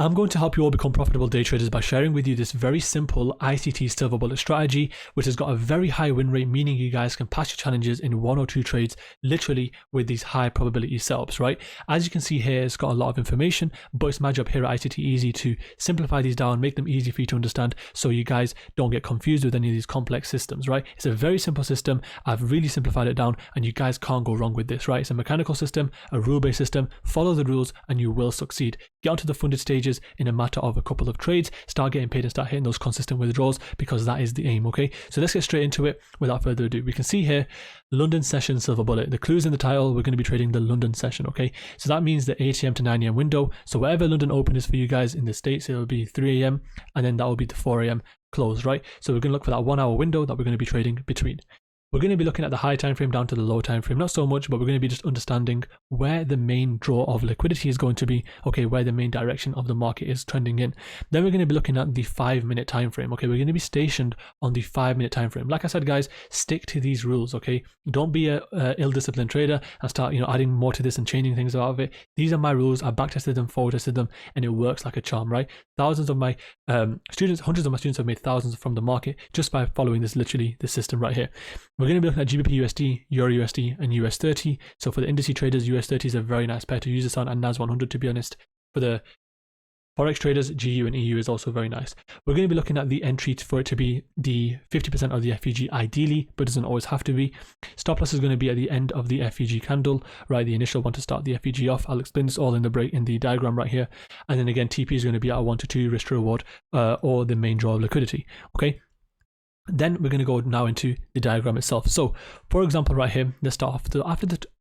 I'm going to help you all become profitable day traders by sharing with you this very simple ICT silver bullet strategy, which has got a very high win rate, meaning you guys can pass your challenges in 1 or 2 trades, literally with these high probability setups, right? As you can see here, it's got a lot of information, but it's my job here at ICT Easy to simplify these down, make them easy for you to understand so you guys don't get confused with any of these complex systems, right? It's a very simple system. I've really simplified it down and you guys can't go wrong with this, right? It's a mechanical system, a rule-based system. Follow the rules and you will succeed. Get onto the funded stages in a matter of a couple of trades, start getting paid and start hitting those consistent withdrawals, because that is the aim, okay? So let's get straight into it without further ado. We can see here, London session silver bullet. The clue's in the title. We're going to be trading the London session, okay? So that means the 8 a.m. to 9 a.m. window. So whatever London open is for you guys in the States, it will be 3 a.m. and then that will be the 4 a.m. close, right? So we're going to look for that 1 hour window that we're going to be trading between. We're going to be looking at the high time frame down to the low time frame, not so much, but we're going to be just understanding where the main draw of liquidity is going to be, okay, where the main direction of the market is trending in. Then we're going to be looking at the 5-minute time frame, okay? We're going to be stationed on the 5-minute time frame. Like I said, guys, stick to these rules, okay? Don't be a ill-disciplined trader and start, adding more to this and changing things out of it. These are my rules. I backtested them, forward tested them, and it works like a charm, right? Thousands of my students, hundreds of my students have made thousands from the market just by following this system right here. We're going to be looking at GBP USD, Euro USD, and US 30. So for the indice traders, US 30 is a very nice pair to use this on, and NAS 100 to be honest. For the Forex traders, GU and EU is also very nice. We're going to be looking at the entry for it to be the 50% of the FEG ideally, but doesn't always have to be. Stop loss is going to be at the end of the FEG candle, right? The initial one to start the FEG off. I'll explain this all in the diagram right here. And then again, TP is going to be at a 1 to 2 risk to reward or the main draw of liquidity, okay? Then we're going to go now into the diagram itself. So for example, right here, let's start off.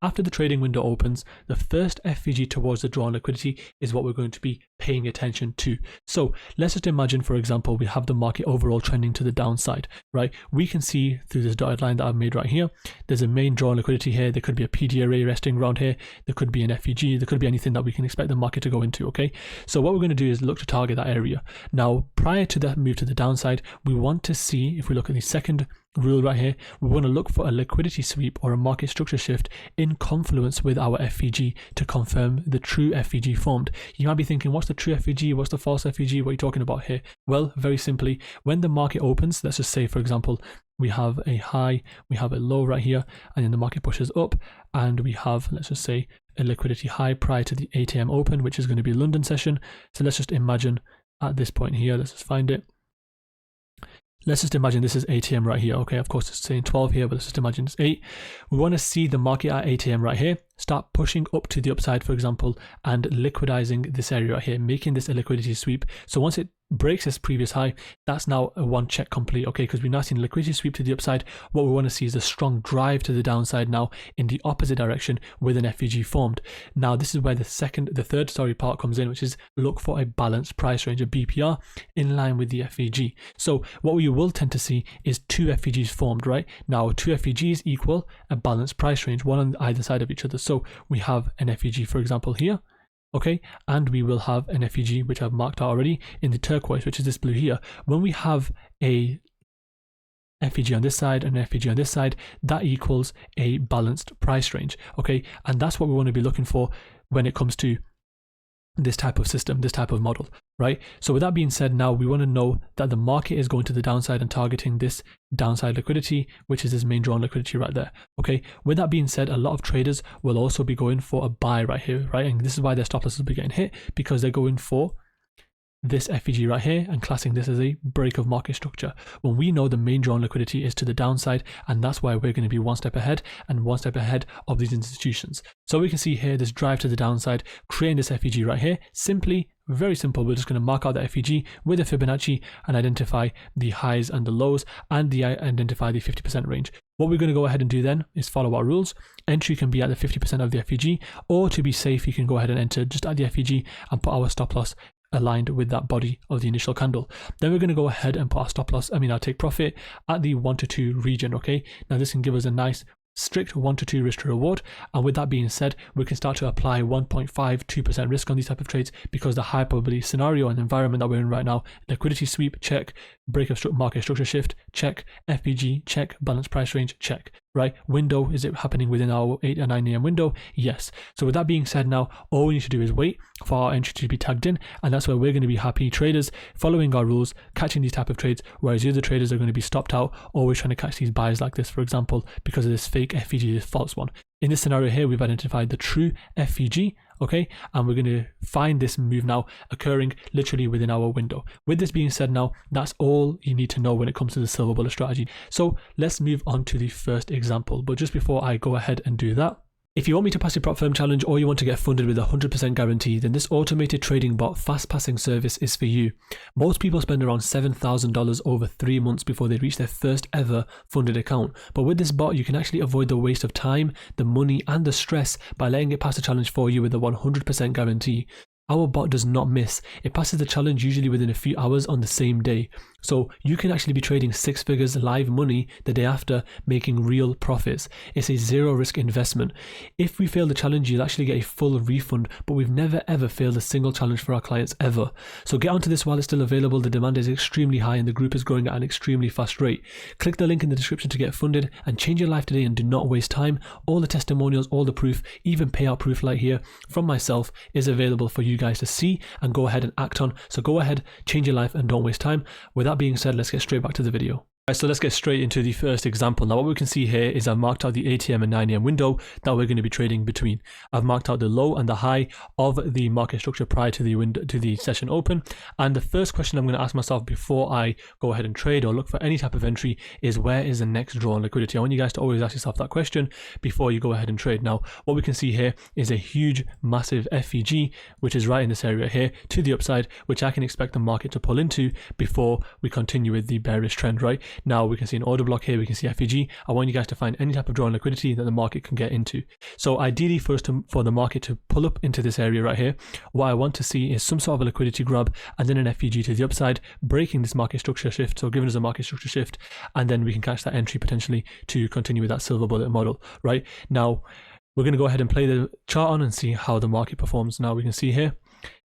After the trading window opens, the first FVG towards the draw on liquidity is what we're going to be paying attention to. So let's just imagine, for example, we have the market overall trending to the downside, right? We can see through this dotted line that I've made right here, there's a main draw on liquidity here. There could be a PD array resting around here. There could be an FVG. There could be anything that we can expect the market to go into, okay? So what we're going to do is look to target that area. Now, prior to that move to the downside, we want to see, if we look at the second rule right here, we want to look for a liquidity sweep or a market structure shift in confluence with our FVG to confirm the true FVG formed. You might be thinking, what's the true FVG? What's the false FVG? What are you talking about here? Well, very simply, when the market opens, let's just say, for example, we have a high, we have a low right here, and then the market pushes up, and we have, let's just say, a liquidity high prior to the 8 a.m. open, which is going to be London session. So let's just imagine at this point here, let's just find it. Let's just imagine this is 8 a.m. right here. Okay, of course it's saying 12 here, but let's just imagine it's 8. We want to see the market at 8 a.m. right here, start pushing up to the upside, for example, and liquidizing this area right here, making this a liquidity sweep. So once it breaks this previous high, that's now a one check complete, okay, because we've now seen liquidity sweep to the upside. What we want to see is a strong drive to the downside now in the opposite direction with an FVG formed. Now this is where the third part comes in, which is look for a balanced price range, a BPR, in line with the FVG. So what we will tend to see is 2 FVGs formed, right? Now 2 FVGs equal a balanced price range, one on either side of each other. So we have an FVG, for example, here, okay, and we will have an FEG, which I've marked out already in the turquoise, which is this blue here. When we have a FEG on this side and an FEG on this side, that equals a balanced price range, okay? And that's what we want to be looking for when it comes to this type of system, this type of model, right? So with that being said, now we want to know that the market is going to the downside and targeting this downside liquidity, which is this main drawn liquidity right there, okay? With that being said, a lot of traders will also be going for a buy right here, right? And this is why their stop losses will be getting hit, because they're going for this FEG right here and classing this as a break of market structure, when we know the main drawn liquidity is to the downside, and that's why we're going to be one step ahead and one step ahead of these institutions. So we can see here this drive to the downside, creating this FEG right here. Simply, very simple, we're just going to mark out the FEG with a Fibonacci and identify the highs and the lows, and identify the 50% range. What we're going to go ahead and do then is follow our rules. Entry can be at the 50% of the FEG, or to be safe, you can go ahead and enter just at the FEG and put our stop loss aligned with that body of the initial candle. Then we're going to go ahead and put our take profit at the 1 to 2 region, okay? Now this can give us a nice strict 1 to 2 risk to reward, and with that being said, we can start to apply 1.52% risk on these type of trades, because the high probability scenario and environment that we're in right now, liquidity sweep check, market structure shift, check. FVG, check. Balance price range, check. Right? Window, is it happening within our 8 or 9 a.m. window? Yes. So with that being said, now all we need to do is wait for our entry to be tagged in, and that's where we're going to be happy traders following our rules, catching these type of trades, whereas the other traders are going to be stopped out, always trying to catch these buys like this, for example, because of this fake FVG, this false one. In this scenario here, we've identified the true FVG, okay, and we're going to find this move now occurring literally within our window. With this being said now, that's all you need to know when it comes to the silver bullet strategy. So let's move on to the first example. But just before I go ahead and do that, if you want me to pass your prop firm challenge or you want to get funded with a 100% guarantee, then this automated trading bot fast passing service is for you. Most people spend around $7,000 over 3 months before they reach their first ever funded account. But with this bot, you can actually avoid the waste of time, the money and the stress by letting it pass the challenge for you with a 100% guarantee. Our bot does not miss. It passes the challenge usually within a few hours on the same day. So you can actually be trading 6 figures live money the day after, making real profits. It's a zero risk investment. If we fail the challenge, you'll actually get a full refund, but we've never ever failed a single challenge for our clients ever. So get onto this while it's still available. The demand is extremely high and the group is growing at an extremely fast rate. Click the link in the description to get funded and change your life today, and do not waste time. All the testimonials, all the proof, even payout proof like here from myself is available for you guys to see and go ahead and act on. So go ahead, change your life and don't waste time. With that being said, let's get straight back to the video. Right, so let's get straight into the first example. Now what we can see here is I've marked out the 8 AM and 9 AM window that we're going to be trading between. I've marked out the low and the high of the market structure prior to the window, to the session open. And the first question I'm going to ask myself before I go ahead and trade or look for any type of entry is, where is the next draw on liquidity? I want you guys to always ask yourself that question before you go ahead and trade. Now what we can see here is a huge massive FVG, which is right in this area here to the upside, which I can expect the market to pull into before we continue with the bearish trend, right? Now we can see an order block here, we can see FVG. I want you guys to find any type of draw on liquidity that the market can get into. So ideally for the market to pull up into this area right here, what I want to see is some sort of a liquidity grab and then an FVG to the upside, breaking this market structure shift, so giving us a market structure shift, and then we can catch that entry potentially to continue with that silver bullet model, right? Now we're going to go ahead and play the chart on and see how the market performs. Now we can see here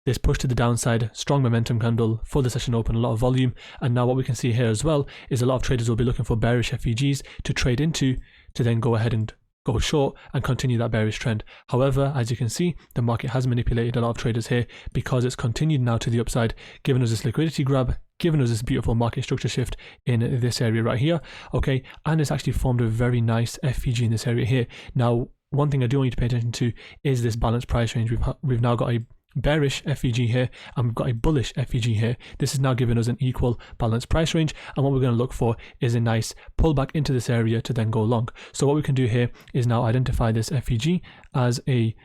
this push to the downside, strong momentum candle for the session open, a lot of volume. And now what we can see here as well is a lot of traders will be looking for bearish FVGs to trade into, to then go ahead and go short and continue that bearish trend. However, as you can see, the market has manipulated a lot of traders here because it's continued now to the upside, giving us this liquidity grab, giving us this beautiful market structure shift in this area right here, okay? And it's actually formed a very nice FVG in this area here. Now, one thing I do want you to pay attention to is this balanced price range. We've now got a bearish FVG here and we've got a bullish FVG here. This is now giving us an equal balanced price range, and what we're going to look for is a nice pullback into this area to then go long. So what we can do here is now identify this FVG as a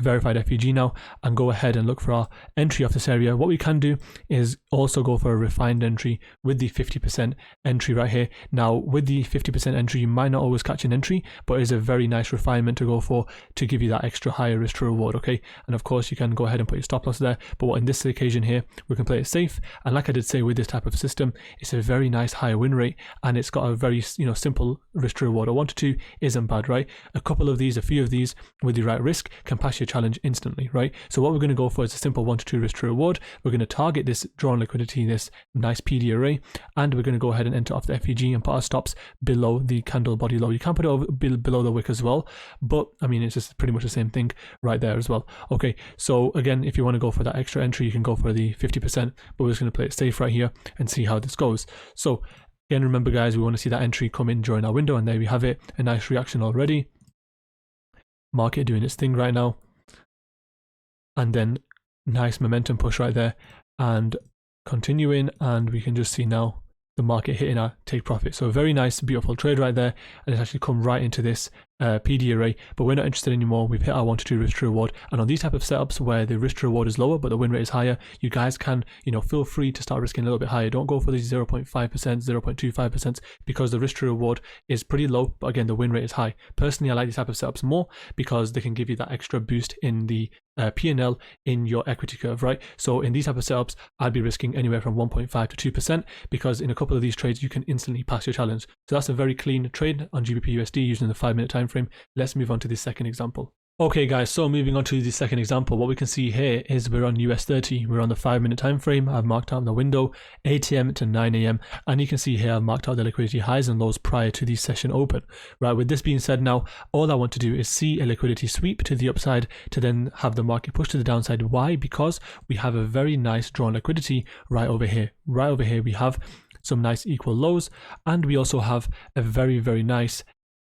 verified FVG now and go ahead and look for our entry off this area. What we can do is also go for a refined entry with the 50% entry right here. Now with the 50% entry, you might not always catch an entry, but it's a very nice refinement to go for to give you that extra higher risk to reward, okay? And of course you can go ahead and put your stop loss there, but in this occasion here we can play it safe. And like I did say, with this type of system, it's a very nice higher win rate and it's got a very simple risk to reward. A 1 to 2 isn't bad, right? A few of these with the right risk can pass your challenge instantly, right? So what we're going to go for is a simple 1 to 2 risk to reward. We're going to target this draw on liquidity, this nice PD array, and we're going to go ahead and enter off the FVG and put our stops below the candle body low. You can put it over, below the wick as well, but I mean it's just pretty much the same thing right there as well. Okay, so again, if you want to go for that extra entry, you can go for the 50%, but we're just going to play it safe right here and see how this goes. So again, remember guys, we want to see that entry come in during our window, and there we have it, a nice reaction already. Market doing its thing right now, and then nice momentum push right there and continuing, and we can just see now the market hitting our take profit. So a very nice beautiful trade right there, and it's actually come right into this PD array, but we're not interested anymore. We've hit our 1 to 2 risk to reward, and on these type of setups where the risk to reward is lower but the win rate is higher, you guys can feel free to start risking a little bit higher. Don't go for these 0.5%, 0.25%, because the risk to reward is pretty low, but again the win rate is high. Personally, I like these type of setups more because they can give you that extra boost in the P&L in your equity curve, right? So in these type of setups, I'd be risking anywhere from 1.5 to 2%, because in a couple of these trades you can instantly pass your challenge. So that's a very clean trade on GBP USD using the 5-minute time frame. Let's move on to the second example. Okay guys, so moving on to the second example, what we can see here is we're on US30, we're on the 5-minute time frame. I've marked out the window 8 a.m. to 9 a.m. and you can see here I've marked out the liquidity highs and lows prior to the session open. Right, with this being said, now all I want to do is see a liquidity sweep to the upside to then have the market push to the downside. Why? Because we have a very nice drawn liquidity right over here. Right over here we have some nice equal lows, and we also have a very, very nice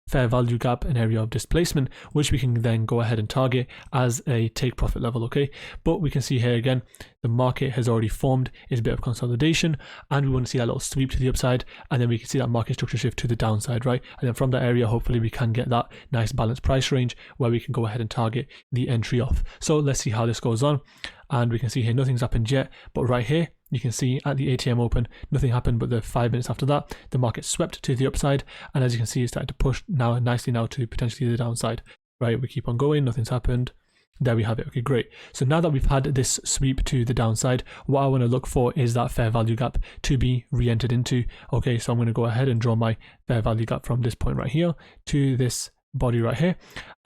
fair value gap, an area of displacement, which we can then go ahead and target as a take profit level. Okay, but we can see here again the market has already formed its bit of consolidation, and we want to see that little sweep to the upside, and then we can see that market structure shift to the downside, right? And then from that area, hopefully we can get that nice balanced price range where we can go ahead and target the entry off. So let's see how this goes on. And we can see here nothing's happened yet, but right here you can see at the 8 a.m. open nothing happened, but the 5 minutes after that the market swept to the upside, and as you can see it's starting to push now nicely now to potentially the downside. Right, we keep on going, nothing's happened. There we have it. Okay, great. So now that we've had this sweep to the downside, what I want to look for is that fair value gap to be re-entered into. Okay, so I'm going to go ahead and draw my fair value gap from this point right here to this body right here,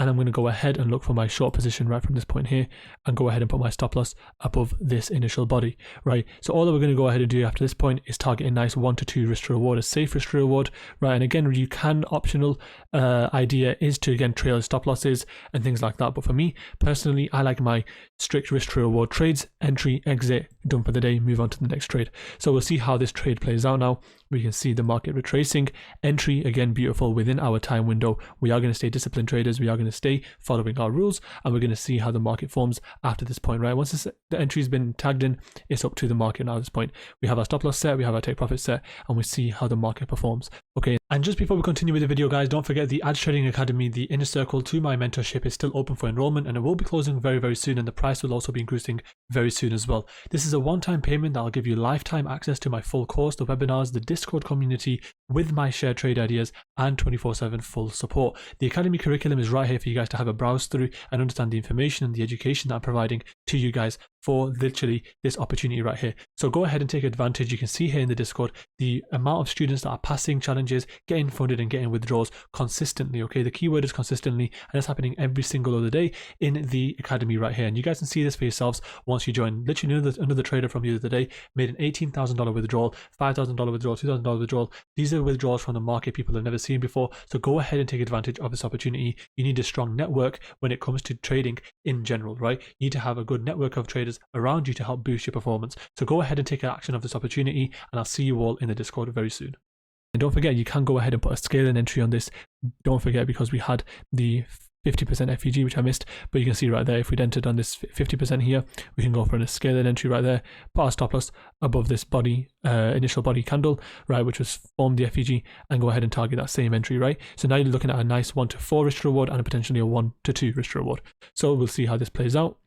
and I'm going to go ahead and look for my short position right from this point here and go ahead and put my stop loss above this initial body. Right, so all that we're going to go ahead and do after this point is target a nice 1 to 2 risk to reward, a safe risk to reward. Right, and again you can optional idea is to again trail stop losses and things like that, but for me personally I like my strict risk to reward trades: entry, exit, done for the day, move on to the next trade. So we'll see how this trade plays out now. We can see the market retracing, entry again beautiful within our time window. We are going to stay disciplined traders, we are going to stay following our rules, and we're going to see how the market forms after this point. Right, once the entry's been tagged in, it's up to the market now. At this point we have our stop loss set, we have our take profit set, and we see how the market performs. Okay, and just before we continue with the video guys, don't forget the Ads Trading Academy, the inner circle to my mentorship, is still open for enrollment, and it will be closing very, very soon, and the price will also be increasing very soon as well. This is a one-time payment that will give you lifetime access to my full course, the webinars, the Discord community with my shared trade ideas, and 24/7 full support. The Academy curriculum is right here for you guys to have a browse through and understand the information and the education that I'm providing to you guys for literally this opportunity right here. So go ahead and take advantage. You can see here in the Discord the amount of students that are passing challenges, getting funded and getting withdrawals consistently. Okay, the keyword is consistently, and it's happening every single other day in the Academy right here, and you guys can see this for yourselves once you join. Literally another trader from the other day made an $18,000 withdrawal, $5,000 withdrawal, $2,000 withdrawal. These are withdrawals from the market people have never seen before, so go ahead and take advantage of this opportunity. You need a strong network when it comes to trading in general, right? You need to have a good network of traders around you to help boost your performance. So go ahead and take action of this opportunity, and I'll see you all in the Discord very soon. And don't forget, you can go ahead and put a scaling entry on this. Don't forget, because we had the 50% FEG, which I missed, but you can see right there, if we'd entered on this 50% here, we can go for a scaling entry right there, put our stop loss above this body, initial body candle, right, which was formed the FEG, and go ahead and target that same entry, right? So now you're looking at a nice 1 to 4 risk reward and potentially a 1 to 2 risk reward. So we'll see how this plays out.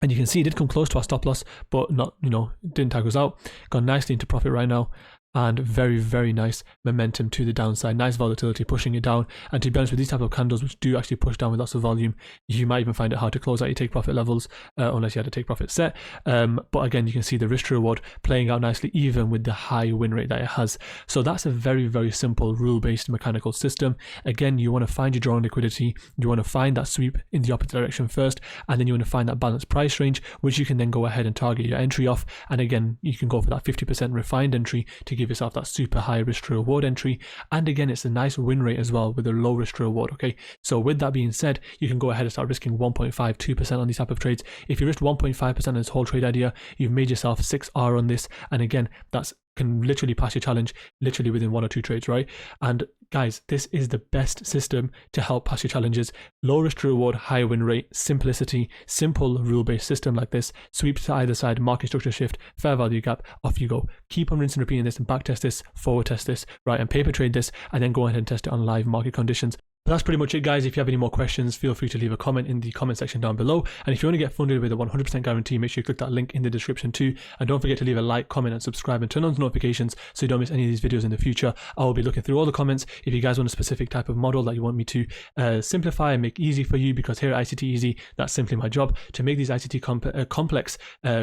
And you can see it did come close to our stop loss, but not, didn't tag us out. Gone nicely into profit right now. And very, very nice momentum to the downside, nice volatility pushing it down. And to be honest, with these type of candles which do actually push down with lots of volume, you might even find it hard to close out your take profit levels unless you had a take profit set. But again, you can see the risk to reward playing out nicely even with the high win rate that it has. So that's a very, very simple rule-based mechanical system. Again, you want to find your drawing liquidity, you want to find that sweep in the opposite direction first, and then you want to find that balanced price range, which you can then go ahead and target your entry off. And again, you can go for that 50% refined entry to give yourself that super high risk to reward entry. And again, it's a nice win rate as well with a low risk to reward. Okay, so with that being said, you can go ahead and start risking 1.52% on these type of trades. If you risk 1.5% on this whole trade idea, you've made yourself 6R on this, and again, that's can literally pass your challenge literally within 1 or 2 trades, right? And guys, this is the best system to help pass your challenges. Low risk to reward, high win rate, simplicity, simple rule-based system like this. Sweep to either side, market structure shift, fair value gap, off you go. Keep on rinsing and repeating this and back test this, forward test this, right? And paper trade this, and then go ahead and test it on live market conditions. But that's pretty much it, guys. If you have any more questions, feel free to leave a comment in the comment section down below. And if you want to get funded with a 100% guarantee, make sure you click that link in the description too. And don't forget to leave a like, comment, and subscribe, and turn on the notifications so you don't miss any of these videos in the future. I will be looking through all the comments. If you guys want a specific type of model that you want me to simplify and make easy for you, because here at ICT Easy, that's simply my job, to make these ICT complex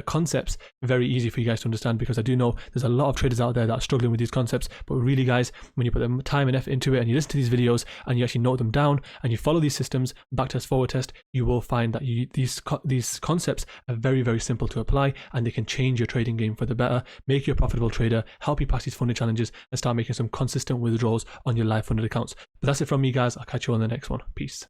concepts very easy for you guys to understand, because I do know there's a lot of traders out there that are struggling with these concepts. But really, guys, when you put the time and effort into it and you listen to these videos and you actually know note them down, and you follow these systems, backtest, forward test, you will find that these concepts are very, very simple to apply, and they can change your trading game for the better, make you a profitable trader, help you pass these funded challenges, and start making some consistent withdrawals on your live funded accounts. But that's it from me, guys. I'll catch you on the next one. Peace.